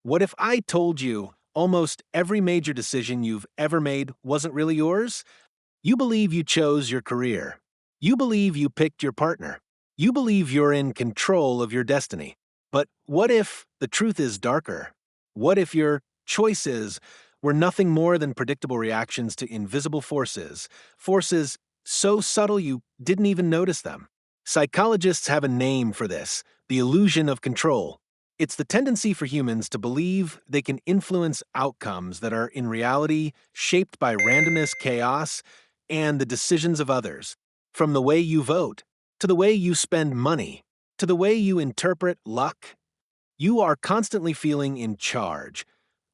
What if I told you almost every major decision you've ever made wasn't really yours? You believe you chose your career. You believe you picked your partner. You believe you're in control of your destiny. But what if the truth is darker? What if your choices were nothing more than predictable reactions to invisible forces, forces so subtle you didn't even notice them? Psychologists have a name for this: the illusion of control. It's the tendency for humans to believe they can influence outcomes that are in reality shaped by randomness, chaos, and the decisions of others. From the way you vote, to the way you spend money, to the way you interpret luck, you are constantly feeling in charge,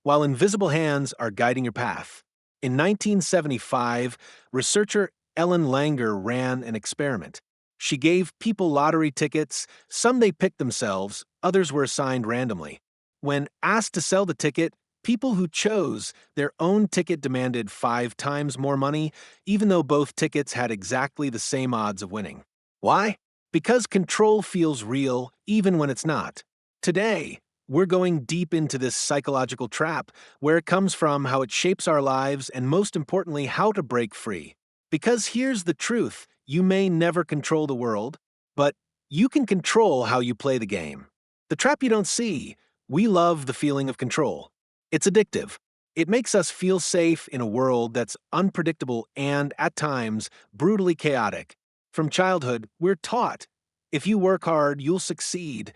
while invisible hands are guiding your path. In 1975, researcher Ellen Langer ran an experiment. She gave people lottery tickets. Some they picked themselves, others were assigned randomly. When asked to sell the ticket, people who chose their own ticket demanded 5 times more money, even though both tickets had exactly the same odds of winning. Why? Because control feels real even when it's not. Today, we're going deep into this psychological trap, where it comes from, how it shapes our lives, and most importantly, how to break free. Because here's the truth: you may never control the world, but you can control how you play the game. The trap you don't see: we love the feeling of control. It's addictive. It makes us feel safe in a world that's unpredictable and, at times, brutally chaotic. From childhood, we're taught: if you work hard, you'll succeed.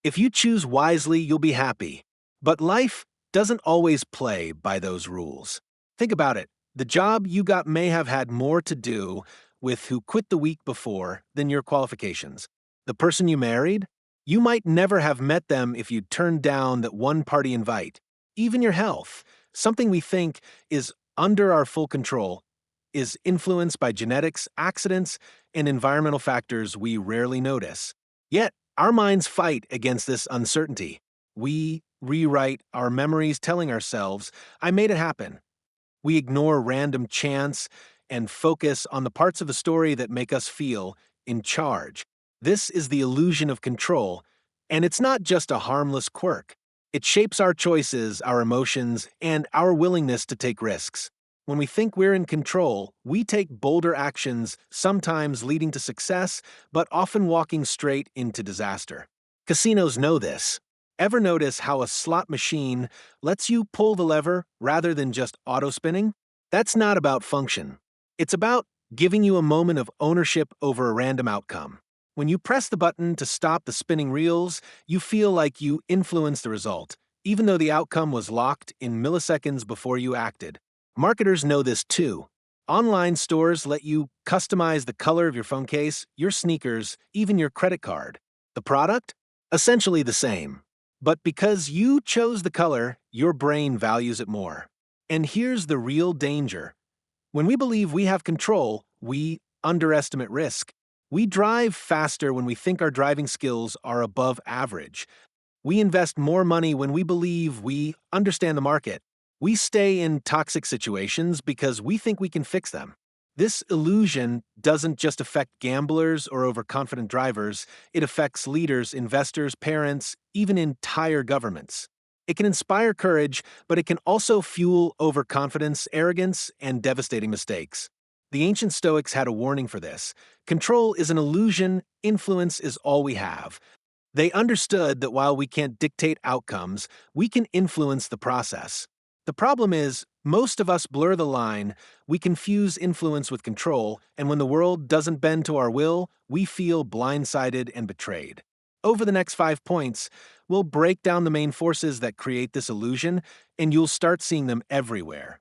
If you choose wisely, you'll be happy. But life doesn't always play by those rules. Think about it. The job you got may have had more to do with who quit the week before than your qualifications. The person you married? You might never have met them if you'd turned down that one-party invite. Even your health, something we think is under our full control, is influenced by genetics, accidents, and environmental factors we rarely notice. Yet, our minds fight against this uncertainty. We rewrite our memories telling ourselves, "I made it happen." We ignore random chance and focus on the parts of the story that make us feel in charge. This is the illusion of control, and it's not just a harmless quirk. It shapes our choices, our emotions, and our willingness to take risks. When we think we're in control, we take bolder actions, sometimes leading to success, but often walking straight into disaster. Casinos know this. Ever notice how a slot machine lets you pull the lever rather than just auto-spinning? That's not about function. It's about giving you a moment of ownership over a random outcome. When you press the button to stop the spinning reels, you feel like you influence the result, even though the outcome was locked in milliseconds before you acted. Marketers know this too. Online stores let you customize the color of your phone case, your sneakers, even your credit card. The product? Essentially the same. But because you chose the color, your brain values it more. And here's the real danger. When we believe we have control, we underestimate risk. We drive faster when we think our driving skills are above average. We invest more money when we believe we understand the market. We stay in toxic situations because we think we can fix them. This illusion doesn't just affect gamblers or overconfident drivers, it affects leaders, investors, parents, even entire governments. It can inspire courage, but it can also fuel overconfidence, arrogance, and devastating mistakes. The ancient Stoics had a warning for this. Control is an illusion, influence is all we have. They understood that while we can't dictate outcomes, we can influence the process. The problem is, most of us blur the line. We confuse influence with control, and when the world doesn't bend to our will, we feel blindsided and betrayed. Over the next 5 points, we'll break down the main forces that create this illusion, and you'll start seeing them everywhere.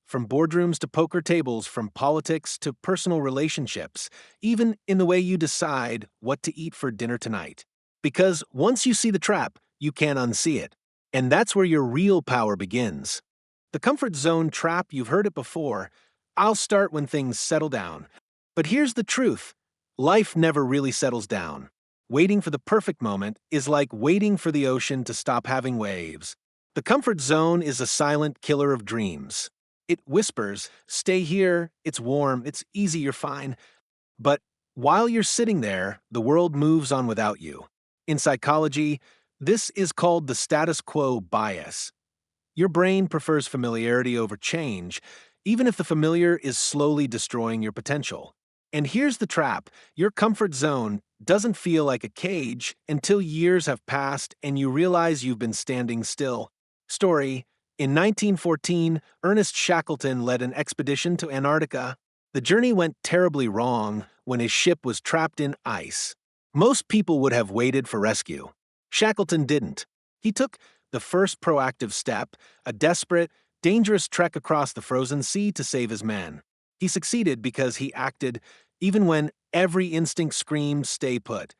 From boardrooms to poker tables, from politics to personal relationships, even in the way you decide what to eat for dinner tonight. Because once you see the trap, you can't unsee it. And that's where your real power begins. The comfort zone trap, you've heard it before. I'll start when things settle down. But here's the truth. Life never really settles down. Waiting for the perfect moment is like waiting for the ocean to stop having waves. The comfort zone is a silent killer of dreams. It whispers, "Stay here, it's warm, it's easy, you're fine." But while you're sitting there, the world moves on without you. In psychology, This is called the status quo bias. Your brain prefers familiarity over change, even if the familiar is slowly destroying your potential. And here's the trap: your comfort zone doesn't feel like a cage until years have passed and you realize you've been standing still. Story: in 1914, Ernest Shackleton led an expedition to Antarctica. The journey went terribly wrong when his ship was trapped in ice. Most people would have waited for rescue. Shackleton didn't. He took the first proactive step, a desperate, dangerous trek across the frozen sea to save his men. He succeeded because he acted even when every instinct screamed, "Stay put."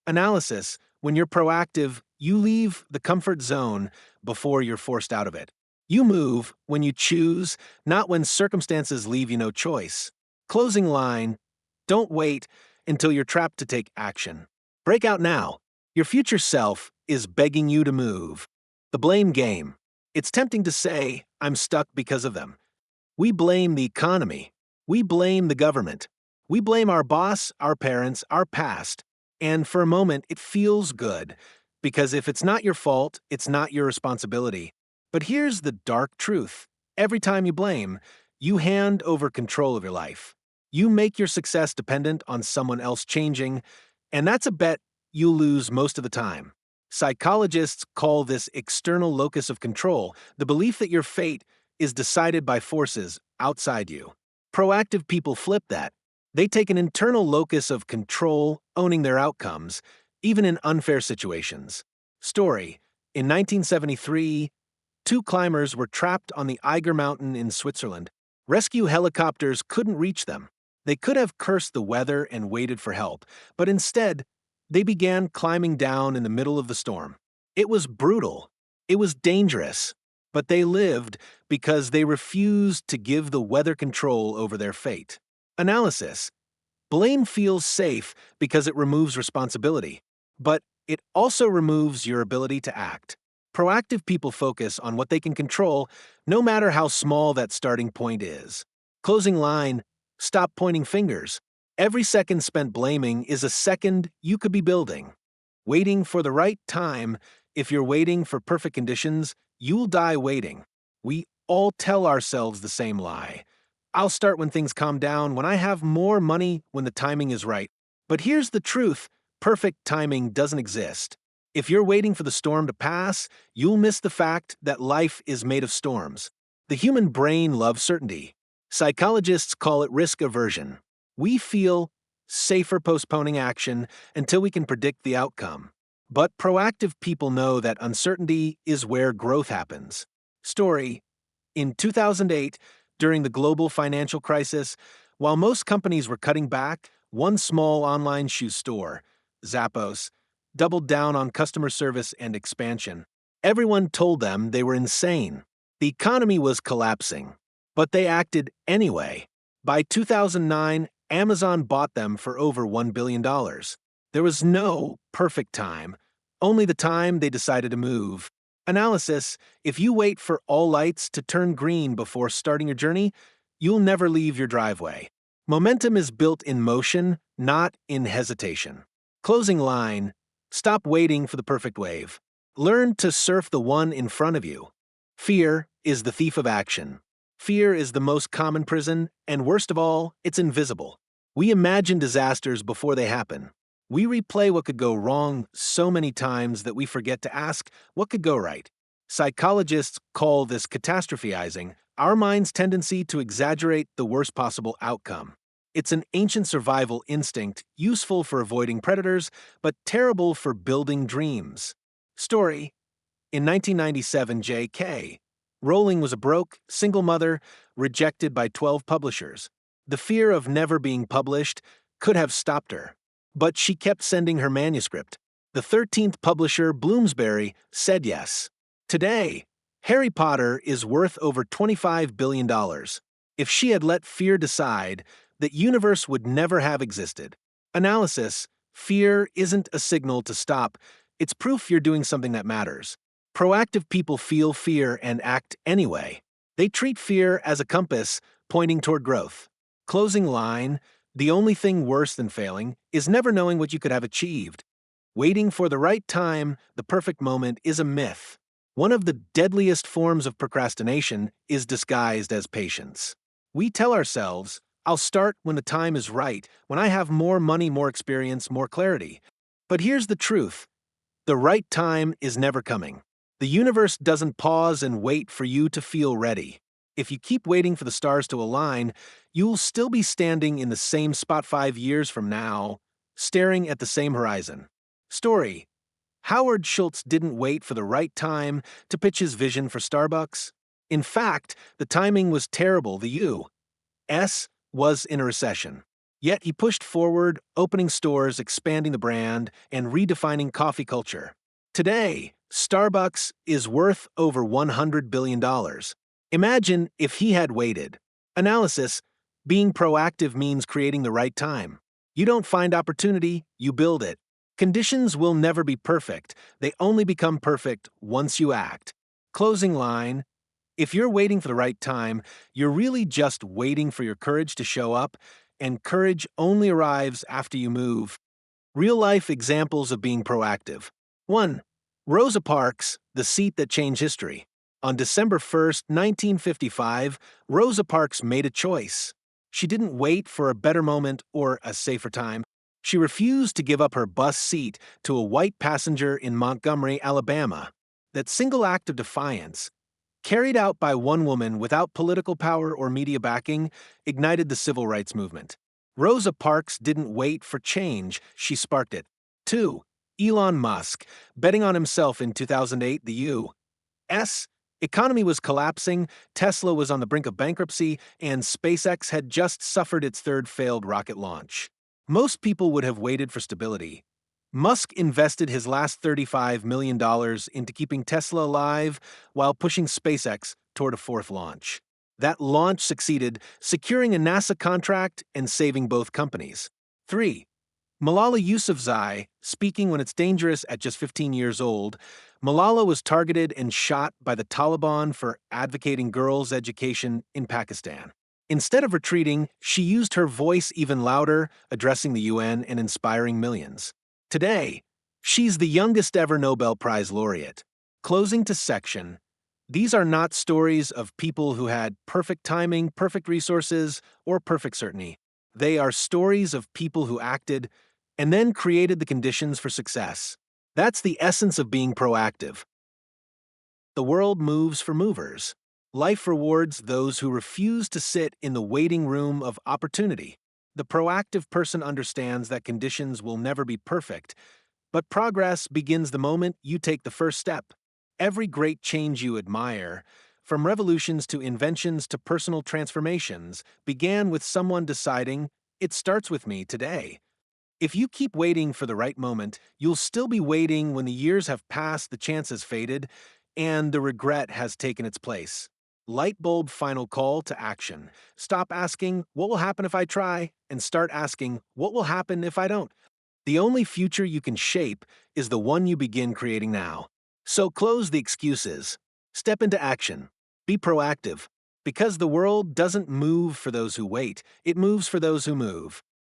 Analysis: when you're proactive, you leave the comfort zone before you're forced out of it. You move when you choose, not when circumstances leave you no choice. Closing line: don't wait until you're trapped to take action. Break out now. Your future self is begging you to move. The blame game. It's tempting to say, "I'm stuck because of them." We blame the economy. We blame the government. We blame our boss, our parents, our past. And for a moment, it feels good, because if it's not your fault, it's not your responsibility. But here's the dark truth. Every time you blame, you hand over control of your life. You make your success dependent on someone else changing, and that's a bet you'll lose most of the time. Psychologists call this external locus of control, the belief that your fate is decided by forces outside you. Proactive people flip that. They take an internal locus of control, owning their outcomes, even in unfair situations. Story: in 1973, two climbers were trapped on the Eiger Mountain in Switzerland. Rescue helicopters couldn't reach them. They could have cursed the weather and waited for help, but instead, they began climbing down in the middle of the storm. It was brutal. It was dangerous. But they lived because they refused to give the weather control over their fate. Analysis: blame feels safe because it removes responsibility, but it also removes your ability to act. Proactive people focus on what they can control, no matter how small that starting point is. Closing line: stop pointing fingers. Every second spent blaming is a second you could be building. Waiting for the right time: if you're waiting for perfect conditions, you'll die waiting. We all tell ourselves the same lie. "I'll start when things calm down, when I have more money, when the timing is right." But here's the truth: perfect timing doesn't exist. If you're waiting for the storm to pass, you'll miss the fact that life is made of storms. The human brain loves certainty. Psychologists call it risk aversion. We feel safer postponing action until we can predict the outcome. But proactive people know that uncertainty is where growth happens. Story: in 2008, during the global financial crisis, while most companies were cutting back, one small online shoe store, Zappos, doubled down on customer service and expansion. Everyone told them they were insane. The economy was collapsing, but they acted anyway. By 2009, Amazon bought them for over $1 billion. There was no perfect time, only the time they decided to move. Analysis: if you wait for all lights to turn green before starting your journey, you'll never leave your driveway. Momentum is built in motion, not in hesitation. Closing line: stop waiting for the perfect wave. Learn to surf the one in front of you. Fear is the thief of action. Fear is the most common prison, and worst of all, it's invisible. We imagine disasters before they happen. We replay what could go wrong so many times that we forget to ask, what could go right? Psychologists call this catastrophizing, our mind's tendency to exaggerate the worst possible outcome. It's an ancient survival instinct, useful for avoiding predators, but terrible for building dreams. Story: in 1997, J.K. Rowling was a broke, single mother, rejected by 12 publishers. The fear of never being published could have stopped her. But she kept sending her manuscript. The 13th publisher, Bloomsbury, said yes. Today, Harry Potter is worth over $25 billion. If she had let fear decide, the universe would never have existed. Analysis: fear isn't a signal to stop. It's proof you're doing something that matters. Proactive people feel fear and act anyway. They treat fear as a compass pointing toward growth. Closing line: the only thing worse than failing is never knowing what you could have achieved. Waiting for the right time, the perfect moment, is a myth. One of the deadliest forms of procrastination is disguised as patience. We tell ourselves, I'll start when the time is right, when I have more money, more experience, more clarity. But here's the truth. The right time is never coming. The universe doesn't pause and wait for you to feel ready. If you keep waiting for the stars to align, you'll still be standing in the same spot 5 years from now, staring at the same horizon. Story: Howard Schultz didn't wait for the right time to pitch his vision for Starbucks. In fact, the timing was terrible. The U.S. was in a recession. Yet he pushed forward, opening stores, expanding the brand, and redefining coffee culture. Today, Starbucks is worth over $100 billion. Imagine if he had waited. Analysis: being proactive means creating the right time. You don't find opportunity, you build it. Conditions will never be perfect. They only become perfect once you act. Closing line: if you're waiting for the right time, you're really just waiting for your courage to show up, and courage only arrives after you move. Real-life examples of being proactive. 1. Rosa Parks, the seat that changed history. On December 1st, 1955, Rosa Parks made a choice. She didn't wait for a better moment or a safer time. She refused to give up her bus seat to a white passenger in Montgomery, Alabama. That single act of defiance, carried out by one woman without political power or media backing, ignited the civil rights movement. Rosa Parks didn't wait for change, she sparked it. 2. Elon Musk, betting on himself in 2008, the U.S. economy was collapsing, Tesla was on the brink of bankruptcy, and SpaceX had just suffered its third failed rocket launch. Most people would have waited for stability. Musk invested his last $35 million into keeping Tesla alive while pushing SpaceX toward a fourth launch. That launch succeeded, securing a NASA contract and saving both companies. 3. Malala Yousafzai, speaking when it's dangerous at just 15 years old. Malala was targeted and shot by the Taliban for advocating girls' education in Pakistan. Instead of retreating, she used her voice even louder, addressing the UN and inspiring millions. Today, she's the youngest ever Nobel Prize laureate. Closing to section: these are not stories of people who had perfect timing, perfect resources, or perfect certainty. They are stories of people who acted and then created the conditions for success. That's the essence of being proactive. The world moves for movers. Life rewards those who refuse to sit in the waiting room of opportunity. The proactive person understands that conditions will never be perfect, but progress begins the moment you take the first step. Every great change you admire, from revolutions to inventions to personal transformations, began with someone deciding, "It starts with me today." If you keep waiting for the right moment, you'll still be waiting when the years have passed, the chance has faded, and the regret has taken its place. Light bulb final call to action. Stop asking, "What will happen if I try?" and start asking, "What will happen if I don't?" The only future you can shape is the one you begin creating now. So close the excuses. Step into action. Be proactive. Because the world doesn't move for those who wait, it moves for those who move.